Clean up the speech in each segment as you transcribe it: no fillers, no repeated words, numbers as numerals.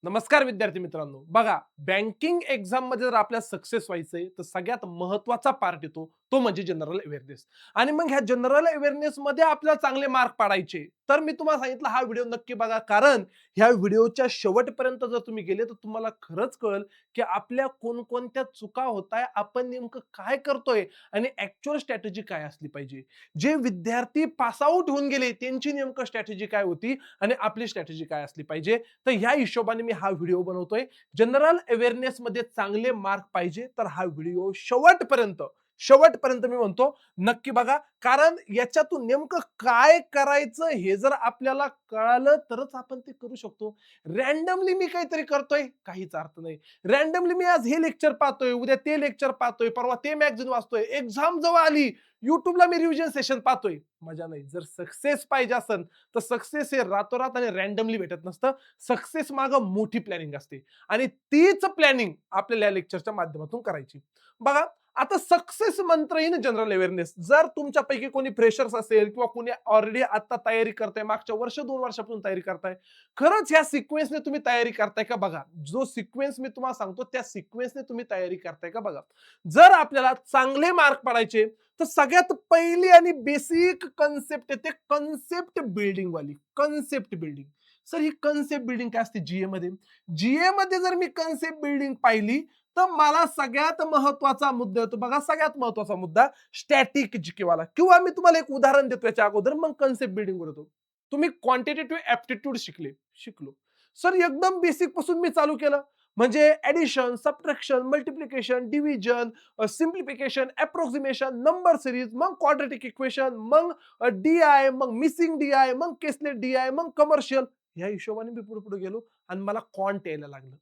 नमस्कार विद्यार्थी मित्रांनो. बघा, बँकिंग एक्झाम मध्ये जर आपल्याला सक्सेस व्हायचंय तर सगळ्यात महत्त्वाचा पार्ट येतो तो म्हणजे जनरल अवेअरनेस. आणि मग ह्या जनरल अवेअरनेस मध्ये आपल्याला चांगले मार्क पाडायचे तर मी तुम्हाला सांगितलं हा व्हिडिओ नक्की बघा, कारण ह्या व्हिडिओच्या शेवटपर्यंत जर तुम्ही गेले तर तुम्हाला खरंच कळेल की आपल्या कोणकोणत्या चुका होताय, आपण नेमकं काय करतोय आणि ऍक्च्युअल स्ट्रॅटेजी काय असली पाहिजे. जे विद्यार्थी पास आउट होऊन गेले त्यांची नेमकं स्ट्रॅटेजी काय होती आणि आपली स्ट्रॅटेजी काय असली पाहिजे. तर ह्या हिशोबाने मी हा व्हिडिओ बनवतोय. जनरल अवेअरनेस मध्ये चांगले मार्क पाहिजे तर हा व्हिडिओ शेवटपर्यंत शेवटपर्यंत मी म्हणतो नक्की बघा, कारण याच्यातून नेमकं काय करायचं हे जर आपल्याला कळालं तरच आपण ते करू शकतो. रॅन्डमली मी काहीतरी करतोय काहीच अर्थ नाही. रॅन्डमली मी आज हे लेक्चर पाहतोय, उद्या ते लेक्चर पाहतोय, परवा ते मॅगझिन वाचतोय, एक्झाम जवळ आली, युट्यूबला मी रिव्हिजन सेशन पाहतोय, मजा नाही. जर सक्सेस पाहिजे असेल तर सक्सेस हे रातोरात आणि रॅन्डमली भेटत नसतं. सक्सेस मागं मोठी प्लॅनिंग असते आणि तीच प्लॅनिंग आपल्याला या लेक्चरच्या माध्यमातून करायची. बघा, आता सक्सेस मंत्र इन जनरल अवेअरनेस. जर तुमच्यापैकी कोणी फ्रेशर्स असेल किंवा कोणी ऑलरेडी आता तयारी करताय, मागच्या वर्ष 2 वर्षापासून तयारी करताय, खरंच ह्या सिक्वेन्सने तुम्ही तयारी करताय का बघा. जो सिक्वेन्स मी तुम्हाला सांगतो त्या सिक्वेन्सने तुम्ही तयारी करताय का बघा. जर आपल्याला चांगले मार्क पडायचे तर सगळ्यात पहिली आणि बेसिक कन्सेप्ट येते कन्सेप्ट बिल्डिंग वाली. Concept building. सर ही कन्सेप्ट बिल्डिंग काय असते जीए मध्ये? जीए मध्ये जर मी कन्सेप्ट बिल्डिंग पाहिली तर मला सगळ्यात महत्वाचा मुद्दा येतो बघा. सगळ्यात महत्वाचा मुद्दा स्टॅटिक जीके वाला. किंवा मी तुम्हाला एक उदाहरण देतो याच्या अगोदर, मग कन्सेप्ट बिल्डिंग वर येतो. तुम्ही क्वांटिटेटिव्ह ऍप्टिट्यूड शिकलो. सर एकदम बेसिक पासून मी चालू केलं. म्हणजे addition, subtraction, multiplication, division, simplification, approximation, number series, मग क्वाड्रेटिक इक्वेशन, मग डीआय, मग मिसिंग डीआय, मग केसलेट डीआय, मग कमर्शियल. ह्या हिशोबाने मी पुढे पुढे गेलो आणि मला क्वांट यायला लागलं.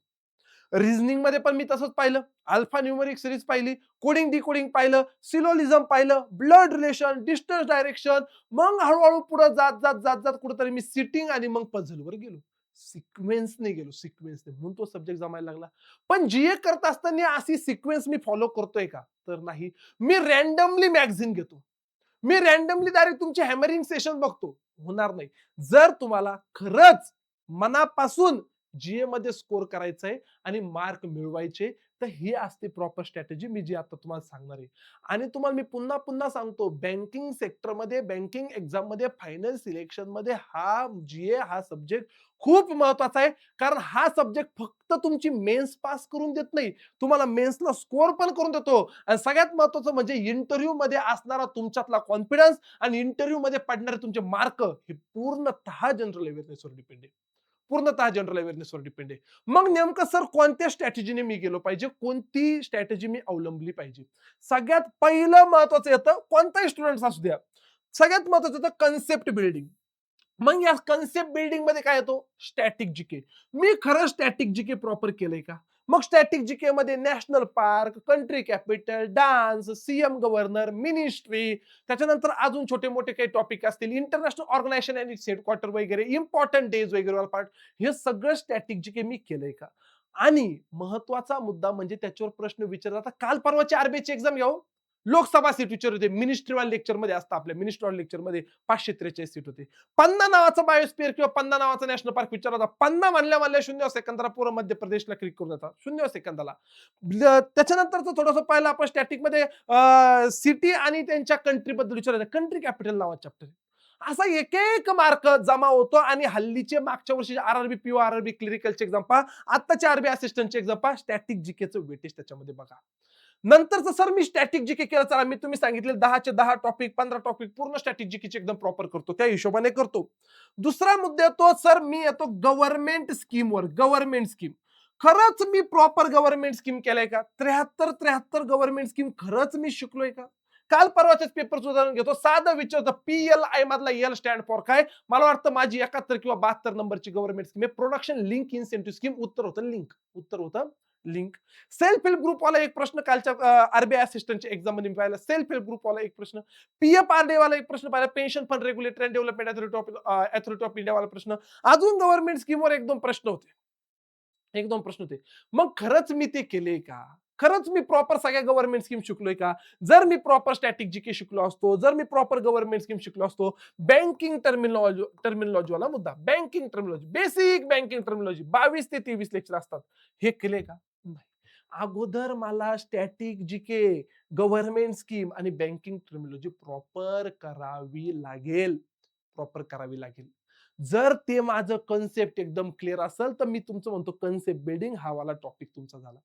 रिझनिंग मध्ये पण मी तसंच पाहिलं. अल्फा न्यूमरिक सिरीज पाहिली, कोडिंग डिकोडिंग पाहिलं, सिलोलिझम पाहिलं, ब्लड रिलेशन, डिस्टन्स डायरेक्शन. मग हळूहळू पुढे जात जात जात जात कुठेतरी मी सिटिंग आणि मग पझलवर गेलो. सिक्वेन्सने गेलो, सिक्वेन्सने, म्हणून तो सब्जेक्ट जमायला लागला. पण जीए करत असताना अशी सिक्वेन्स मी फॉलो करतोय का? तर नाही. मी रॅन्डमली मॅगझिन घेतो. मी रॅन्डमली डायरेक्ट तुमचे हॅमरिंग सेशन बघतो. होणार नाही. जर तुम्हाला खरंच मनापासून जीए मध्ये स्कोर करायचा आहे आणि मार्क मिळवायचे तर ही असते प्रॉपर स्ट्रॅटेजी मी जी आता तुम्हाला सांगणार आहे. आणि तुम्हाला मी पुन्हा पुन्हा सांगतो, बँकिंग सेक्टरमध्ये, बँकिंग एक्झाम मध्ये, फायनल सिलेक्शन मध्ये हा जीए हा सब्जेक्ट खूप महत्वाचा आहे. कारण हा सब्जेक्ट फक्त तुमची मेन्स पास करून देत नाही, तुम्हाला मेन्सला स्कोर पण करून देतो. आणि सगळ्यात महत्वाचं म्हणजे इंटरव्ह्यू मध्ये असणारा तुमच्यातला कॉन्फिडन्स आणि इंटरव्ह्यू मध्ये पडणारे तुमचे मार्क हे पूर्णतः जनरल अवेअरनेसवर डिपेंड आहे. पूर्णतः जनरल अवेअरनेसवर डिपेंड आहे. मग नेमकं सर कोणत्या स्ट्रॅटेजीने मी गेलो पाहिजे, कोणती स्ट्रॅटेजी मी अवलंबली पाहिजे. सगळ्यात पहिलं महत्वाचं येतं, कोणताही स्टुडंट असू द्या, सगळ्यात महत्वाचं येतं कन्सेप्ट बिल्डिंग. मग या कन्सेप्ट बिल्डिंग मध्ये काय येतो? Static GK. मी खरं स्टॅटिक जीके प्रॉपर केलंय का? मग स्टॅटिक जीके मध्ये national park, country capital, dance, CM governor, ministry, त्याच्यानंतर अजून छोटे मोठे काही टॉपिक असतील, इंटरनॅशनल ऑर्गनायझेशन आणि इट्स हेडक्वार्टर वगैरे, इम्पॉर्टंट डेज वगैरे पार्ट, हे सगळं स्टॅटिक जीके मी केलंय का? आणि महत्वाचा मुद्दा म्हणजे त्याच्यावर प्रश्न विचारला. आता काल परवाची आरबीआयची एक्झाम घ्या हो. लोकसभा सीट विचारते, मिनिस्ट्रीवाल लेक्चर मध्ये असतं, आपल्या मिनिस्ट्रीवाल लेक्चर मध्ये 543 सीट होते. पन्ना नावाचं बायोस्फिअर किंवा पन्ना नावाचं नॅशनल पार्क विचारला होता. पन्ना म्हणल्या म्हणल्या 0 सेकंदाला पूर्ण मध्य प्रदेशला क्लिक करून जातात. 0 सेकंदाला. त्याच्यानंतरचं थोडंसं पाहिलं आपण स्टॅटिक मध्ये, सिटी आणि त्यांच्या कंट्री बद्दल विचारायचं. कंट्री कॅपिटल नावाचं चॅप्टर. असा एक एक मार्क जमा होतो. आणि हल्लीचे मागच्या वर्षी आरआरबी पीओ, आरआरबी क्लिरिकलची एक्झाम पहा, आत्ताच्या आरबी असिस्टंटची एक्झाम पहा, स्टॅटिक जीकेचं वेटेज त्याच्यामध्ये बघा. नंतरचं सर मी स्टॅटिक जीके केलं. चला मी तुम्ही सांगितले 10चे 10 टॉपिक, 15 टॉपिक पूर्ण स्टॅटिक जीकेची एकदम प्रॉपर करतो, त्या हिशोबाने करतो. दुसरा मुद्दा येतो सर, मी येतो गव्हर्नमेंट स्कीमवर. गव्हर्नमेंट स्कीम खरंच मी प्रॉपर गव्हर्नमेंट स्कीम केलंय का? 73 गव्हर्नमेंट स्कीम खरंच मी शिकलोय का? काल परवाच्याच पेपरचं उदाहरण घेतो. साधं विचारतो, पीएलआय मधला एल स्टँड फॉर काय? मला वाटतं माझी 71 किंवा 72 नंबरची गव्हर्नमेंट स्कीम आहे, प्रोडक्शन लिंक इन्सेंटिव्ह स्कीम. उत्तर होतं लिंक. उत्तर होतं लिंक. सेल्फ हेल्प ग्रुप वाला एक प्रश्न कालच्या आरबीआय असिस्टंटच्या एक्झाम मध्ये पाहिला. सेल्फ हेल्प ग्रुप वाला एक प्रश्न, पीएफआरडीए वाला एक प्रश्न पाहिला, pension fund regulatory and development authority of India वाला प्रश्न. अजून गव्हर्नमेंट स्कीमवर एक दोन प्रश्न होते. एक दोन प्रश्न होते. मग खरंच मी ते केले का? खरंच मी प्रॉपर सगळ्या गव्हर्नमेंट स्कीम शिकलोय का? जर मी प्रॉपर स्टॅटिक जीके शिकलो असतो, जर मी प्रॉपर गव्हर्नमेंट स्कीम शिकलो असतो, बँकिंग टर्मिनॉलॉजीवाला मुद्दा, banking terminology, basic banking terminology 22 ते 23 लेक्चर असतात. हे केले का? नाही. अगोदर मला स्टॅटिक जीके, गव्हर्नमेंट स्कीम आणि बँकिंग टर्मिनॉलॉजी प्रॉपर करावी लागेल. प्रॉपर करावी लागेल. जर ते माझं कन्सेप्ट एकदम क्लिअर असेल, तर मी तुमचं म्हणतो कन्सेप्ट बिल्डिंग हा वाला टॉपिक तुमचा झाला.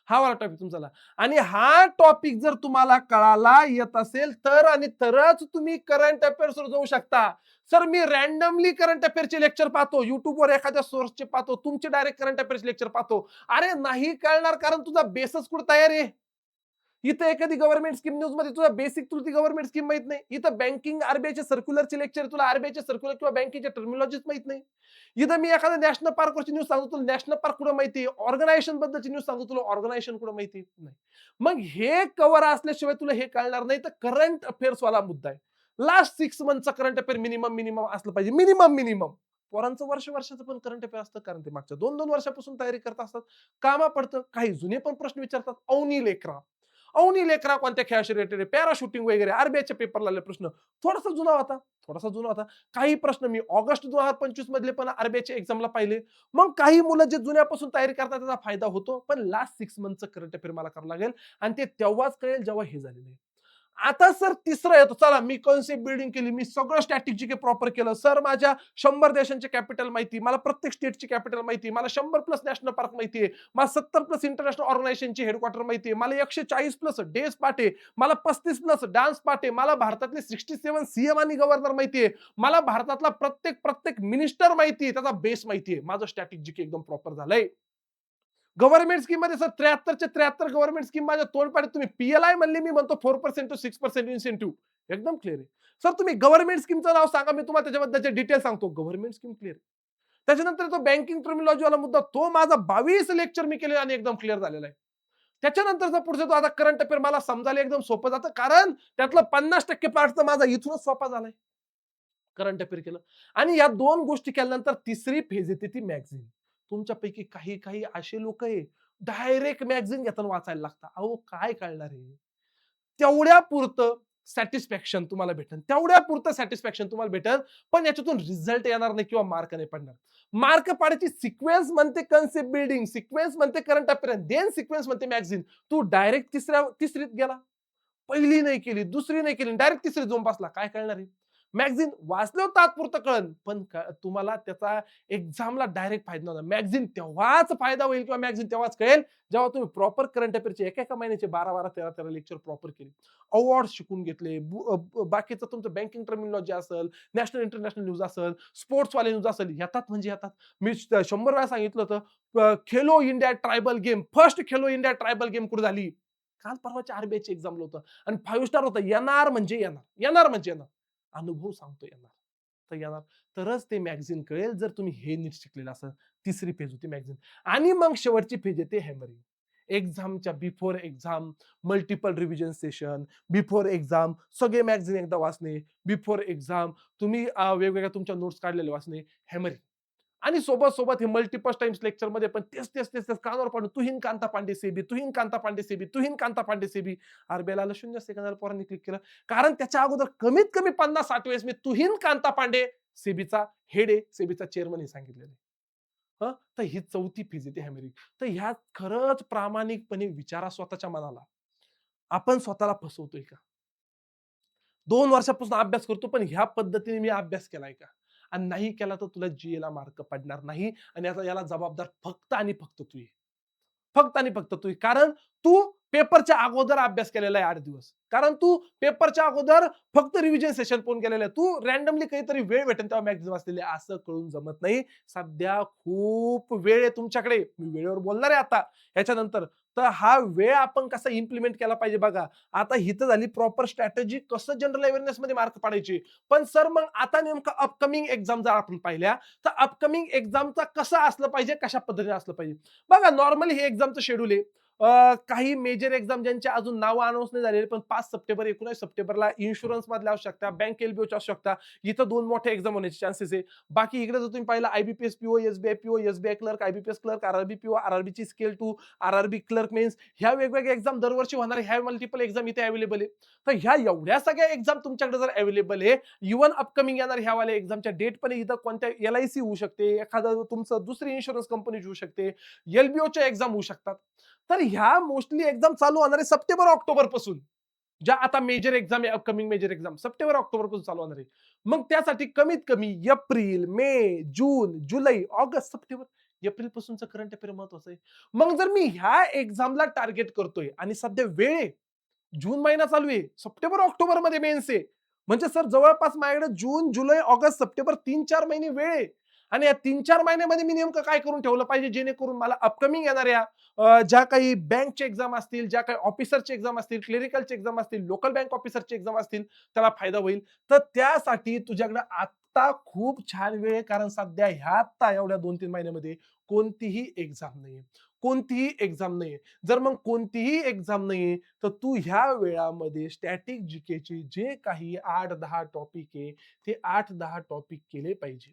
हा वाला टॉपिक तुमचा झाला. आणि हा टॉपिक जर तुम्हाला कळाला येत असेल तर आणि तरच तुम्ही करंट अफेअर्सवर जाऊ शकता. सर मी रॅन्डमली करंट अफेअरचे लेक्चर पाहतो. YouTubeवर एखाद्या सोर्सचे पाहतो. तुमचे डायरेक्ट करंट अफेअर्सचे लेक्चर पाहतो. अरे नाही कळणार कारण तुझा बेसच कुठं तयार आहे. इथं एखादी गव्हर्नमेंट स्कीम न्यूज मध्ये तुझा बेसिक तुला ती गव्हर्नमेंट स्कीम माहित नाही. इथं बँकिंग आरबीआयचे सर्क्युलरचे लेक्चर तुला आरबीआयचे सर्क्युलर किंवा बँकेच्या टर्मिनॉलॉजीच माहित नाही. इथं मी एखाद्या नॅशनल पार्कवरची न्यूज सांगतो तुला नॅशनल पार्क कुठं माहिती, ऑर्गनायझेशन बद्दलची न्यूज सांगतो तुला ऑर्गनायझेशन कुठं माहिती नाही. मग हे कव्हर असल्याशिवाय तुला हे कळणार नाही. तर करंट अफेअर्स वाला मुद्दा आहे. लास्ट 6 मंथचा करंट अफेअर मिनिमम असलं पाहिजे. मिनिमम. पोरांचं वर्षाचं पण करंट अफेअर असतं कारण ते मागच्या 2-2 वर्षापासून तयारी करत असतात. कामा पडतं. काही जुने पण प्रश्न विचारतात. अवनी लेकरा कोणत्या खेळाशी रिलेटेड आहे, पॅराशूटिंग वगैरे आरबीआयच्या पेपरला आले प्रश्न. थोडासा जुना होता. काही प्रश्न मी ऑगस्ट 2025 मधले पण आरबीआयच्या एक्झामला पाहिले. मग काही मुलं जे जुन्यापासून तयारी करतात त्याचा फायदा होतो. पण लास्ट 6 मंथचं करंट अफेअर मला करावं लागेल आणि ते तेव्हाच कळेल जेव्हा हे झालेलं आहे. आता सर तिसरं येतो. चला मी कन्सेप्ट बिल्डिंग केली. मी सगळं स्टॅटिक जीके प्रॉपर केलं. सर माझ्या 100 देशांचे कॅपिटल माहिती, मला प्रत्येक स्टेटची कॅपिटल माहिती, मला 100 प्लस नॅशनल पार्क माहिती आहे, मला 70 प्लस इंटरनॅशनल ऑर्गनायझेशनची हेडक्वार्टर माहिती आहे, मला 140 प्लस डेज पाठ आहे, मला 35 प्लस डान्स पाठ आहे, मला भारतातले 67 सीएम आणि गव्हर्नर माहिती आहे, मला भारतातला प्रत्येक मिनिस्टर माहिती आहे, त्याचा बेस माहिती आहे. माझं स्टॅटिक जीके एकदम प्रॉपर झालंय. गव्हर्नमेंट स्कीम मध्ये सर 73चे 73 गव्हर्नमेंट स्कीम माझ्या तोंडपाडीत तुम्ही पीएलआय म्हणले मी म्हणतो 4% टू 6% इन्सेंटिव्ह एकदम क्लिअर आहे. सर तुम्ही गव्हर्नमेंट स्कीमचं नाव सांगा मी तुम्हाला त्याच्याबद्दलचे डिटेल सांगतो. Government scheme clear. त्याच्यानंतर तो बँकिंग टर्मिनॉलॉजी वाला मुद्दा तो माझा 22 लेक्चर मी केले आणि एकदम क्लिअर झालेला आहे. त्याच्यानंतरचा पुढचा तो आता करंट अफेअर मला समजायला एकदम सोपं जातं कारण त्यातलं 50% पार्ट तर माझा इथूनच सोपा झालाय. करंट अफेअर केलं आणि या दोन गोष्टी केल्यानंतर तिसरी फेज येते ती मॅगझिन. तुमच्यापैकी काही काही असे लोक आहे डायरेक्ट मॅगझिन घेताना वाचायला लागतात. अहो काय कळणार आहे? तेवढ्या पुरतं सॅटिस्फॅक्शन तुम्हाला भेटेल, तेवढ्या पुरतं सॅटिस्फॅक्शन तुम्हाला भेटेल, पण याच्यातून रिझल्ट येणार नाही किंवा मार्क नाही पडणार. मार्क पाडायची सिक्वेन्स म्हणते कन्सेप्ट बिल्डिंग, सिक्वेन्स म्हणते करंट अफेअर, देन सिक्वेन्स म्हणते मॅगझिन. तू डायरेक्ट तिसरीत गेला. पहिली नाही केली, दुसरी नाही केली, डायरेक्ट तिसरी जाऊन बसला. काय कळणार आहे? मॅगझिन वाचल्यावर तात्पुरतं कळन, पण तुम्हाला त्याचा एक्झामला डायरेक्ट फायदा नव्हता. मॅगझिन तेव्हाच फायदा होईल किंवा मॅगझिन तेव्हाच कळेल, जेव्हा तुम्ही प्रॉपर करंट अफेअरचे एका महिन्याचे 12-12, 13-13 लेक्चर प्रॉपर केले. अवॉर्ड शिकून घेतले. बाकीचं तुमचं बँकिंग टर्मिनॉलॉजी असेल, नॅशनल इंटरनॅशनल न्यूज असेल, स्पोर्ट्सवाले न्यूज असेल, येतात म्हणजे येतात. मी 100 वेळा सांगितलं होतं, Khelo India tribal game, first Khelo India tribal game कुठे झाली? काल परवाच्या आरबीआयच्या एक्झामला होतं आणि 5 स्टार होतं. येणार म्हणजे येणार, येणार म्हणजे येणार. अनुभव सांगतो येणार. तर येणार. तरच ते मॅगझिन कळेल जर तुम्ही हे नीट शिकलेलं असेल. तिसरी फेज होती मॅगझिन आणि मग शेवटची फेज येते हॅमरिंग. एक्झामच्या before exam, multiple revision session, before exam सगळे मॅगझिन एकदा वाचणे, बिफोर एक्झाम तुम्ही वेगवेगळ्या तुमच्या नोट्स काढलेले वाचणे, हॅमरिंग. आणि सोबत हे मल्टिपल टाइम्स लेक्चर मध्ये पण तेच कानावर पडून तुहीन कांता पांडे सेबी, तुहीन कांता पांडे सेबी, तुहीन कांता पांडे सेबी. आरबीआयला आलं 0 सेकंदाला पोरांनी क्लिक केलं. कारण त्याच्या अगोदर कमीत कमी 50-60 वेळेस मी तुहीन कांता पांडे सेबीचा हेड आहे, सेबीचा चेअरमन हे सांगितलेलं आहे. तर ही चौथी फेज येते हॅमरिंग. तर ह्यात खरंच प्रामाणिकपणे विचारा स्वतःच्या मनाला. आपण स्वतःला फसवतोय का? 2 वर्षापासून अभ्यास करतो, पण ह्या पद्धतीने मी अभ्यास केलाय का? आणि नाही केला तर तुला जीएला मार्क पडणार नाही आणि याला जबाबदार फक्त आणि फक्त तू आहे. फक्त आणि फक्त तू. कारण तू पेपरच्या अगोदर अभ्यास केलेला आहे 8 दिवस. कारण तू पेपरच्या अगोदर फक्त रिव्हिजन सेशन पण केलेलं आहे. तू रँडमली काहीतरी वेळ भेटेल तेव्हा मॅगझिन वाचलेली आहे. असं कळून जमत नाही. सध्या खूप वेळ आहे तुमच्याकडे. मी वेळेवर बोलणार आहे आता ह्याच्यानंतर. तर हा वेळ आपण कसा इम्प्लिमेंट केला पाहिजे बघा. आता ही तर झाली प्रॉपर स्ट्रॅटेजी कसं जनरल अवेअरनेसमध्ये मार्क पाडायचे. पण सर मग आता नेमकं अपकमिंग एक्झाम जर आपण पाहिल्या, तर अपकमिंग एक्झामचा कसं असलं पाहिजे, कशा पद्धतीने असलं पाहिजे. बघा नॉर्मली हे एक्झामचं शेड्यूल आहे. काही मेजर एक्झाम ज्यांचे अजून नाव अनाउन्स नाही झालेले, पण 5 सप्टेंबर 19 सप्टेंबरला इन्शुरन्स मधल्या असू शकता, बँक एलबीओच्या असू शकता. इथं 2 मोठ्या एक्झाम होण्याचे चान्सेस आहे. बाकी इकडे जर तुम्ही पाहिलं IBPS PO, SBI PO, SBI clerk, IBPS clerk, RRB PO, आरआरबीची स्केल 2, आरआरबी क्लर्क मेन्स, ह्या वेगवेगळ्या एक्झाम दरवर्षी होणार, ह्या मल्टिपल एक्झाम इथे अवेलेबल आहे. तर ह्या एवढ्या सगळ्या एक्झाम तुमच्याकडे जर अवेलेबल आहे, इव्हन अपकमिंग येणार ह्या वाल्या एक्झामच्या डेट पण इथं कोणत्या एलआयसी होऊ शकते, एखादं तुमचं दुसरी इन्शुरन्स कंपनी होऊ शकते, एलबीओच्या एक्झाम होऊ शकतात. तर ह्या मोस्टली एक्झाम चालू होणार आहे सप्टेंबर ऑक्टोबर पासून. ज्या आता मेजर एक्झाम आहे, upcoming major exam September October पासून चालू होणार आहे. मग त्यासाठी कमीत कमी एप्रिल, मे, जून, जुलै, ऑगस्ट, सप्टेंबर, एप्रिल पासूनचं करंट अफेअर महत्वाचं आहे. मग जर मी ह्या एक्झामला टार्गेट करतोय आणि सध्या वेळ आहे, जून महिना चालू आहे, सप्टेंबर ऑक्टोबर मध्ये मेन्स आहे, म्हणजे सर जवळपास माझ्याकडे जून, जुलै, ऑगस्ट, सप्टेंबर 3-4 महिने वेळ आहे. आणि या 3-4 महिन्यामध्ये मी नेमकं काय करून ठेवलं पाहिजे, जेणेकरून मला अपकमिंग येणाऱ्या ज्या काही बँकचे एक्झाम असतील, ज्या काही ऑफिसरचे एक्झाम असतील, क्लेरिकलचे एक्झाम असतील, लोकल बँक ऑफिसरचे एक्झाम असतील, त्याला फायदा होईल. तर त्यासाठी तुझ्याकडे आता खूप छान वेळ आहे, कारण सध्या ह्या आता एवढ्या 2-3 महिन्यामध्ये कोणतीही एक्झाम नाहीये. कोणतीही एक्झाम नाहीये. जर मग कोणतीही एक्झाम नाहीये, तर तू ह्या वेळामध्ये स्टॅटिक जीकेचे जे काही 8-10 टॉपिक आहे, ते 8-10 टॉपिक केले पाहिजे.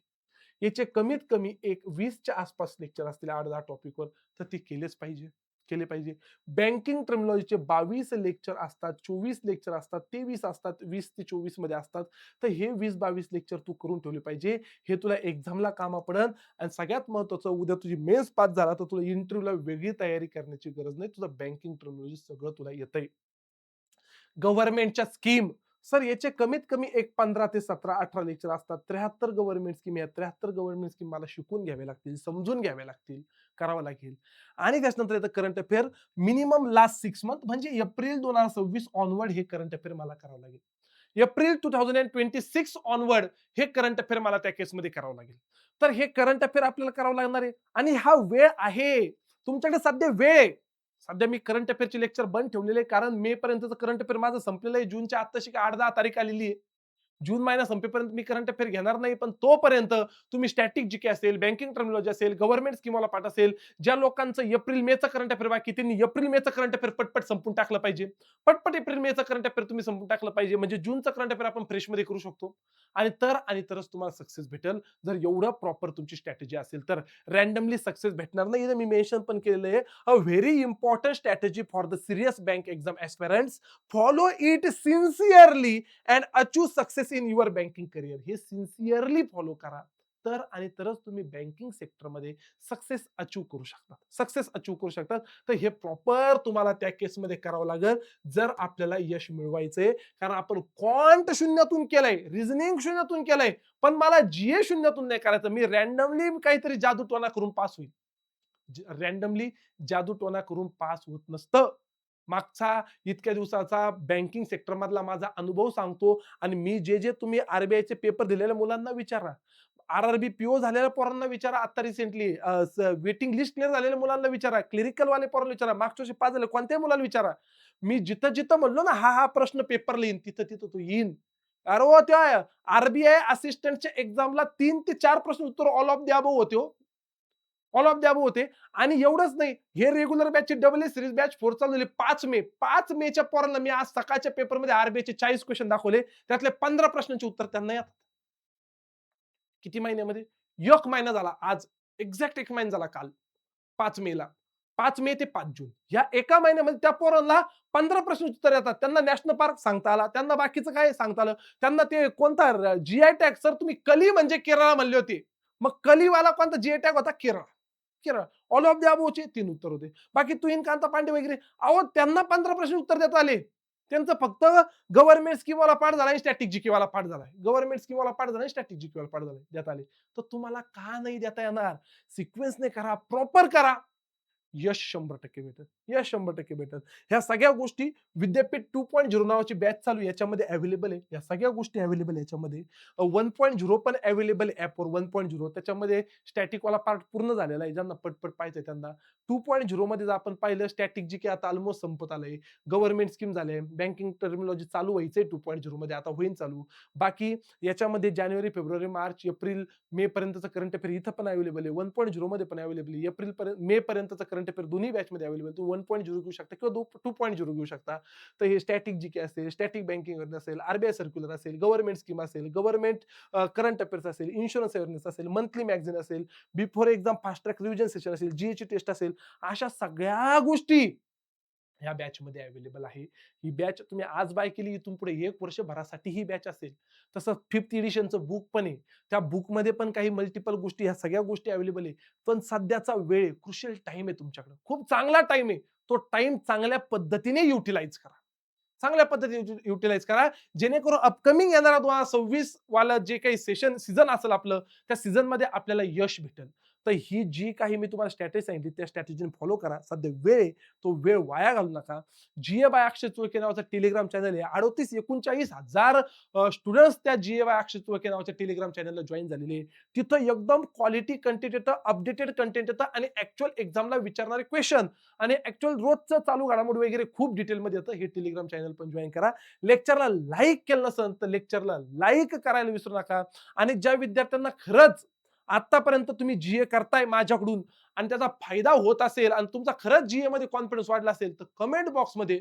याचे कमीत कमी एक 20च्या आसपास लेक्चर असतील 8-10 टॉपिकवर, तर ते केलेच पाहिजे. केले पाहिजे. बँकिंग टर्मिनॉलॉजीचे 22 लेक्चर असतात, 24 लेक्चर असतात, 23 असतात, 20 ते 24 मध्ये असतात. तर हे 20-22 लेक्चर तू करून ठेवले पाहिजे. हे तुला एक्झामला कामा पडेल. आणि सगळ्यात महत्त्वाचं, उद्या तुझी मेन्स पास झाला तर तुला इंटरव्ह्यूला वेगळी तयारी करण्याची गरज नाही. तुझं बँकिंग टर्मिनॉलॉजी सगळं तुला येतंय. गव्हर्नमेंटच्या स्कीम, सर याचे कमीत कमी एक 15 ते 17-18 लेक्चर असतात. 73 गव्हर्नमेंट स्कीम आहेत. 73 गव्हर्नमेंट स्कीम मला शिकून घ्यावे लागतील, समजून घ्यावे लागतील, करावं लागेल. आणि त्याच्यानंतर येतं current affair, minimum last 6 month म्हणजे एप्रिल 2026 ऑनवर्ड हे करंट अफेअर मला करावं लागेल. एप्रिल 2026 ऑनवर्ड हे करंट अफेअर मला त्या केसमध्ये करावं लागेल. तर हे करंट अफेअर आपल्याला करावं लागणार आहे. आणि हा वेळ आहे. तुमच्याकडे सध्या वेळ आहे. सध्या मी करंट अफेअरचे लेक्चर बंद ठेवलेले आहे, कारण मे पर्यंतचं करंट अफेअर माझं संपलेलं आहे. जूनच्या आत्ताशी 8-10 तारीख आलेली आहे. जून महिना संपेपर्यंत मी करंट अफेअर घेणार नाही. पण तोपर्यंत तुम्ही स्टॅटिक जीके असेल, बँकिंग टर्मिनॉलॉजी असेल, गव्हर्नमेंट स्कीमवाला पाठ असेल, ज्या लोकांचं एप्रिल मेचं करंट अफेअर बाकी, त्यांनी एप्रिल मेचं करंट अफेअर पटपट संपून टाकलं पाहिजे. पटपट एप्रिल मेचं करंट अफेअर तुम्ही संपून टाकलं पाहिजे, म्हणजे जूनचं करंट अफेअर आपण फ्रेशमध्ये करू शकतो. आणि तरच तुम्हाला सक्सेस भेटेल, जर एवढं प्रॉपर तुमची स्ट्रॅटेजी असेल तर. रँडमली सक्सेस भेटणार नाही. इथं मी मेन्शन पण केलेलं आहे, a very important strategy for the serious bank exam aspirants. Follow it sincerely and achieve success in your banking career. हे सिन्सिअरली फॉलो करा. तर आणि तरच तुम्ही बँकिंग सेक्टरमध्ये सक्सेस अचीव्ह करू शकता. सक्सेस अचीव्ह करू शकतात. तर हे प्रॉपर तुम्हाला त्या केसमध्ये करावं लागेल, जर आपल्याला यश मिळवायचंय. कारण आपण क्वांट शून्यातून केलंय, रिझनिंग शून्यातून केलंय, पण मला जीए शून्यातून नाही करायचं. मी रँडमली काहीतरी जादूटोणा करून पास होईल. रँडमली जादूटोणा करून पास होत नसतं. मागचा इतक्या दिवसाचा बँकिंग सेक्टर मधला माझा अनुभव सांगतो. आणि मी जे तुम्ही आरबीआयचे पेपर दिलेल्या मुलांना विचारा, आरआरबी पीओ झालेल्या पोरांना विचारा, आता रिसेंटली वेटिंग लिस्ट क्लिअर झालेल्या मुलांना विचारा, क्लिरिकल वाले पोरांना विचारा, मागच्या वर्षी पास झाले कोणत्याही मुलाला विचारा. मी जिथं जिथं म्हणलो ना, हा प्रश्न पेपरला येईन, तिथं तिथं तो येईन. अरे हो, त्या आरबीआय असिस्टंटच्या एक्झामला 3 ते 4 प्रश्न उत्तर ऑल ऑफ द अबोव्ह होते हो. ऑल ऑफ द अबोव्ह होते. आणि एवढंच नाही, हे रेग्युलर बॅचची डबल ए सीरीज बॅच 4 चालू झाली 5 मे. 5 मेच्या पोरांना मी आज सकाळच्या पेपरमध्ये आरबीआयचे 40 क्वेश्चन दाखवले. त्यातले 15 प्रश्नांची उत्तर त्यांना येतात. किती महिन्यामध्ये? 1 महिना झाला आज. एक्झॅक्ट 1 महिना झाला काल. 5 मेला. 5 मे ते 5 जून. या एका महिन्यामध्ये त्या पोरांना 15 प्रश्न उत्तर येतात. त्यांना नॅशनल पार्क सांगता आला. त्यांना बाकीचं काय सांगता आलं. त्यांना ते कोणता जीआय टॅग, सर तुम्ही कली म्हणजे केरळ म्हणले होते. मग कलीवाला कोणता जीआय टॅग होता? Kerala. Kerala. All of the अबोव्हचे 3 उत्तर होते. बाकी तुहीन कांता पांडे वगैरे, अहो त्यांना 15 प्रश्न उत्तर देता आले. त्यांचं फक्त गव्हर्नमेंट स्कीमवाला पाठ झाला आणि स्टॅटिक जीकेवाला पाठ झालाय. गव्हर्नमेंट स्कीमवाला पाठ झाला आणि स्टॅटिक जीकेवाला पाठ झालाय, देता आले. तर तुम्हाला का नाही देता येणार? सिक्वेन्सने करा, प्रॉपर करा. यश 100% भेटेल. यश 100% भेटेल. ह्या सगळ्या गोष्टी विद्यापीठ 2.0 नावाची बॅच चालू आहे, याच्यामध्ये अवेलेबल आहे. या सगळ्या गोष्टी अवेलेबल आहे याच्यामध्ये. 1.0 पण अवेलेबल आहे ॲपवर. 1.0 त्याच्यामध्ये स्टॅटिकवाला पार्ट पूर्ण झालेला आहे. ज्यांना पटपट पाहिजे त्यांना. 2.0 मध्ये जर आपण पाहिलं, स्टॅटिक जीके आता ऑलमोस्ट संपत आलंय. गव्हर्नमेंट स्कीम झाले. बँकिंग टर्मिनॉलॉजी चालू व्हायचंय 2.0 मध्ये, आता होईल चालू. बाकी याच्यामध्ये जानेवारी, फेब्रुवारी, मार्च, एप्रिल, मे पर्यंतचं करंट अफेअर इथं पण अवेलेबल आहे. 1.0 मध्ये पण अवेलेबल आहे. एप्रिल पर्यंत, मे पर्यंतचं करंट करंट अफेअर दोन्ही बॅचमध्ये अवेलेबल. तुम्ही 1.0 घेऊ शकता किंवा 2.0 घेऊ शकता. तर हे स्टॅटिक जीके असेल, स्टॅटिक बँकिंग असेल, आरबीआय सर्क्युलर असेल, गव्हर्नमेंट स्कीम असेल, गव्हर्नमेंट करंट अफेअर्स असेल, इन्शुरन्स अवेअरनेस असेल, मंथली मॅगझिन असेल, before exam fast track revision session असेल, जीएची टेस्ट असेल, अशा सगळ्या गोष्टी ह्या बॅचमध्ये अवेलेबल आहे. ही बॅच तुम्ही आज बाय केली, इथून पुढे 1 वर्षभरासाठी ही बॅच असेल. तसं 5th एडिशनचं बुक पण आहे. त्या बुकमध्ये पण काही मल्टिपल गोष्टी, ह्या सगळ्या गोष्टी अवेलेबल आहे. पण सध्याचा वेळ आहे, क्रुशियल टाईम आहे तुमच्याकडे. खूप चांगला टाईम आहे. तो टाईम चांगल्या पद्धतीने युटिलाइज करा. चांगल्या पद्धतीने युटिलाइज करा. जेणेकरून अपकमिंग येणारा 2026 वाला जे काही सीझन असेल आपलं, त्या सीझनमध्ये आपल्याला यश भेटेल. तर ही जी काही मी तुम्हाला स्ट्रॅटेजी सांगितली, त्या स्ट्रॅटेजीने फॉलो करा. सध्या वेळ आहे, तो वेळ वाया घालवू नका. जीए बाय अक्षय चोळके नावाचा टेलिग्राम चॅनल आहे. 38-39,000 स्टुडंट्स त्या जीए बाय अक्षय चोळके नावाच्या टेलिग्राम चॅनलला जॉइन झालेले आहे. तिथं एकदम क्वालिटी कंटेंट येतं, अपडेटेड कंटेंट येतं आणि ॲक्चुअल एक्झामला विचारणारे क्वेशन आणि ॲक्चुअल रोजचं चालू घडामोडी वगैरे खूप डिटेलमध्ये येतं. हे टेलिग्राम चॅनल पण जॉइन करा. लेक्चरला लाईक केलं नसेल तर लेक्चरला लाईक करायला विसरू नका. आणि ज्या विद्यार्थ्यांना खरंच आतापर्यंत तुम्ही जीए करताय माझ्याकडून आणि त्याचा फायदा होत असेल आणि तुमचा खरंच जीए मध्ये कॉन्फिडन्स वाढला असेल, तर कमेंट बॉक्समध्ये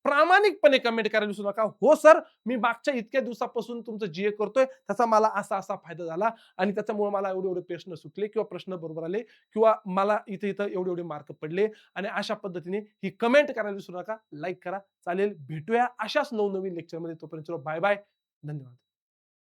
प्रामाणिकपणे कमेंट करायला विसरू नका. हो सर, मी मागच्या इतक्या दिवसापासून तुमचं जीए करतोय, त्याचा मला असा फायदा झाला आणि त्याच्यामुळे मला एवढे प्रश्न सुटले किंवा प्रश्न बरोबर आले किंवा मला इथे एवढे मार्क पडले आणि अशा पद्धतीने ही कमेंट करायला विसरू नका. लाईक करा. चालेल, भेटूया अशाच नवनवीन लेक्चरमध्ये. तोपर्यंत बाय बाय. धन्यवाद.